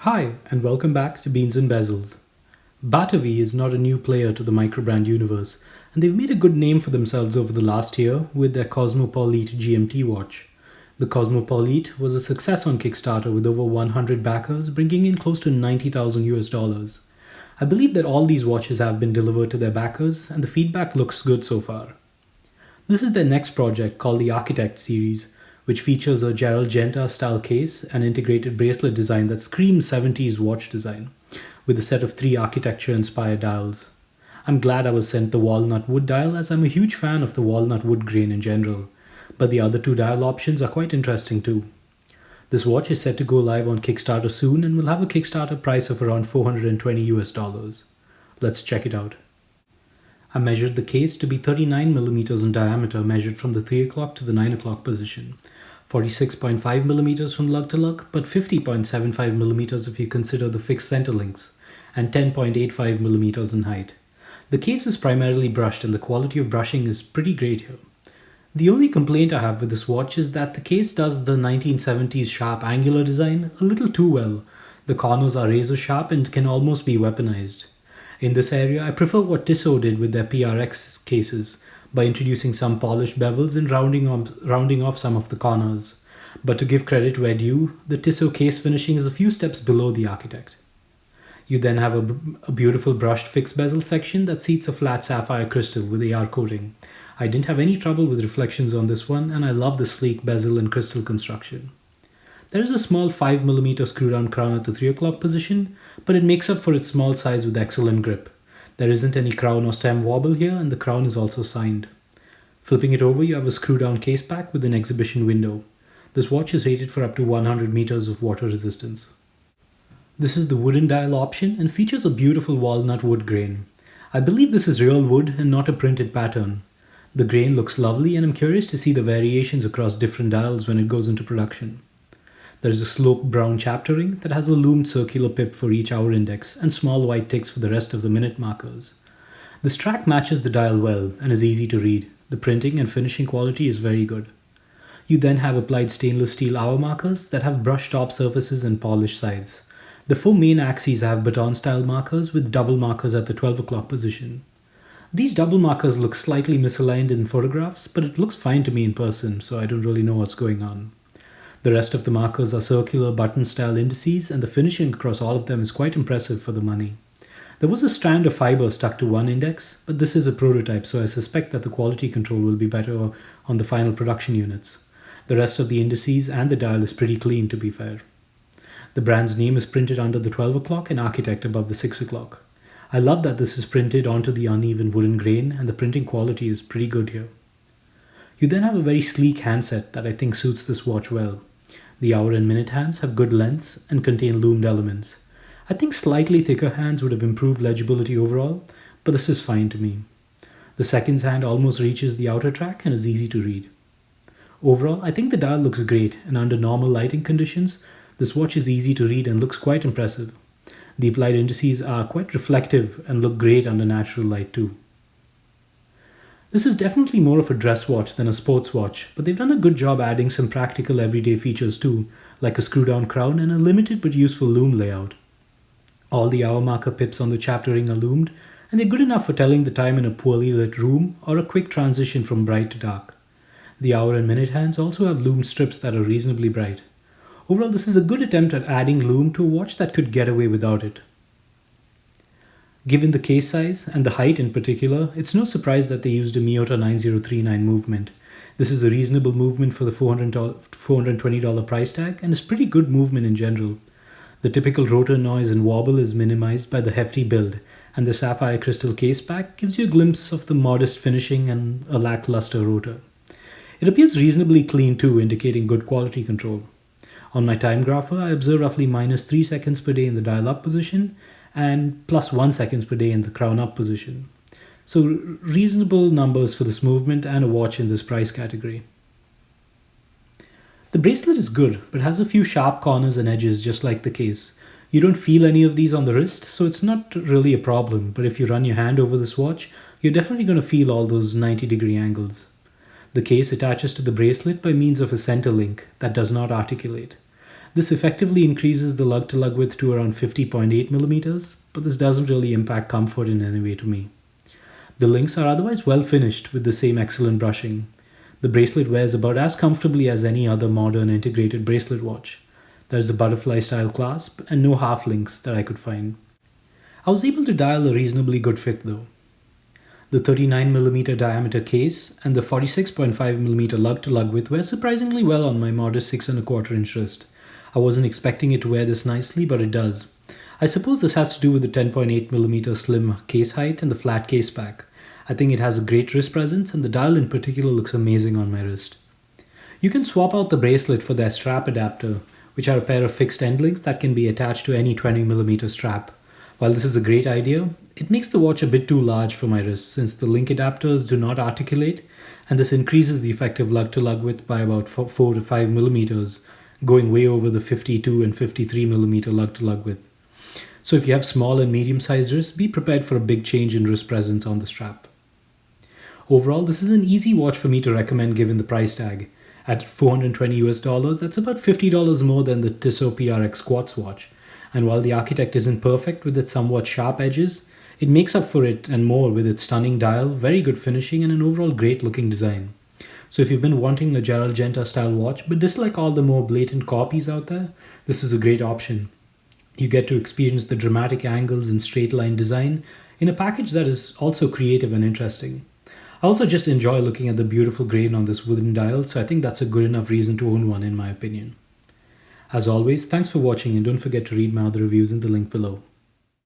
Hi, and welcome back to Beans and Bezels. Batavi is not a new player to the microbrand universe, and they've made a good name for themselves over the last year with their Kosmopoliet GMT watch. The Kosmopoliet was a success on Kickstarter with over 100 backers, bringing in close to 90,000 US dollars. I believe that all these watches have been delivered to their backers, and the feedback looks good so far. This is their next project called the Architect series, which features a Gerald Genta style case and integrated bracelet design that screams 70s watch design, with a set of 3 architecture-inspired dials. I'm glad I was sent the walnut wood dial as I'm a huge fan of the walnut wood grain in general, but the other 2 dial options are quite interesting too. This watch is set to go live on Kickstarter soon and will have a Kickstarter price of around 420 US dollars. Let's check it out. I measured the case to be 39mm in diameter measured from the 3 o'clock to the 9 o'clock position, 46.5mm from lug to lug, but 50.75mm if you consider the fixed center links, and 10.85mm in height. The case is primarily brushed and the quality of brushing is pretty great here. The only complaint I have with this watch is that the case does the 1970s sharp angular design a little too well. The corners are razor sharp and can almost be weaponized. In this area, I prefer what Tissot did with their PRX cases by introducing some polished bevels and rounding off some of the corners. But to give credit where due, the Tissot case finishing is a few steps below the Architect. You then have a beautiful brushed fixed bezel section that seats a flat sapphire crystal with AR coating. I didn't have any trouble with reflections on this one, and I love the sleek bezel and crystal construction. There is a small 5mm screw-down crown at the 3 o'clock position, but it makes up for its small size with excellent grip. There isn't any crown or stem wobble here, and the crown is also signed. Flipping it over, you have a screw-down case back with an exhibition window. This watch is rated for up to 100 meters of water resistance. This is the wooden dial option and features a beautiful walnut wood grain. I believe this is real wood and not a printed pattern. The grain looks lovely, and I'm curious to see the variations across different dials when it goes into production. There is a sloped brown chapter ring that has a loomed circular pip for each hour index and small white ticks for the rest of the minute markers. This track matches the dial well and is easy to read. The printing and finishing quality is very good. You then have applied stainless steel hour markers that have brushed top surfaces and polished sides. The 4 main axes have baton style markers with double markers at the 12 o'clock position. These double markers look slightly misaligned in photographs, but it looks fine to me in person, so I don't really know what's going on. The rest of the markers are circular button-style indices, and the finishing across all of them is quite impressive for the money. There was a strand of fiber stuck to one index, but this is a prototype, so I suspect that the quality control will be better on the final production units. The rest of the indices and the dial is pretty clean, to be fair. The brand's name is printed under the 12 o'clock and Architect above the 6 o'clock. I love that this is printed onto the uneven wooden grain, and the printing quality is pretty good here. You then have a very sleek handset that I think suits this watch well. The hour and minute hands have good lengths and contain loomed elements. I think slightly thicker hands would have improved legibility overall, but this is fine to me. The seconds hand almost reaches the outer track and is easy to read. Overall, I think the dial looks great, and under normal lighting conditions, this watch is easy to read and looks quite impressive. The applied indices are quite reflective and look great under natural light too. This is definitely more of a dress watch than a sports watch, but they've done a good job adding some practical everyday features too, like a screw-down crown and a limited but useful lume layout. All the hour marker pips on the chapter ring are loomed, and they're good enough for telling the time in a poorly lit room or a quick transition from bright to dark. The hour and minute hands also have loomed strips that are reasonably bright. Overall, this is a good attempt at adding lume to a watch that could get away without it. Given the case size, and the height in particular, it's no surprise that they used a Miyota 9039 movement. This is a reasonable movement for the $420 price tag, and is pretty good movement in general. The typical rotor noise and wobble is minimized by the hefty build, and the sapphire crystal case back gives you a glimpse of the modest finishing and a lackluster rotor. It appears reasonably clean too, indicating good quality control. On my time grapher, I observe roughly -3 seconds per day in the dial up position, and +1 seconds per day in the crown up position. So reasonable numbers for this movement and a watch in this price category. The bracelet is good, but has a few sharp corners and edges just like the case. You don't feel any of these on the wrist, so it's not really a problem, but if you run your hand over this watch, you're definitely going to feel all those 90-degree angles. The case attaches to the bracelet by means of a center link that does not articulate. This effectively increases the lug-to-lug width to around 50.8mm, but this doesn't really impact comfort in any way to me. The links are otherwise well finished with the same excellent brushing. The bracelet wears about as comfortably as any other modern integrated bracelet watch. There is a butterfly style clasp and no half links that I could find. I was able to dial a reasonably good fit though. The 39mm diameter case and the 46.5mm lug-to-lug width wear surprisingly well on my modest 6¼ inch wrist. I wasn't expecting it to wear this nicely, but it does. I suppose this has to do with the 10.8mm slim case height and the flat case back. I think it has a great wrist presence, and the dial in particular looks amazing on my wrist. You can swap out the bracelet for their strap adapter, which are a pair of fixed end links that can be attached to any 20mm strap. While this is a great idea, it makes the watch a bit too large for my wrist since the link adapters do not articulate, and this increases the effective lug-to-lug width by about 4 to 5mm, going way over the 52 and 53mm lug-to-lug width. So if you have small and medium-sized wrists, be prepared for a big change in wrist presence on the strap. Overall, this is an easy watch for me to recommend given the price tag. At $420, that's about $50 more than the Tissot PRX quartz watch. And while the architect isn't perfect with its somewhat sharp edges, it makes up for it and more with its stunning dial, very good finishing, and an overall great looking design. So if you've been wanting a Gerald Genta style watch but dislike all the more blatant copies out there, this is a great option. You get to experience the dramatic angles and straight line design in a package that is also creative and interesting. I also just enjoy looking at the beautiful grain on this wooden dial, so I think that's a good enough reason to own one in my opinion. As always, thanks for watching, and don't forget to read my other reviews in the link below.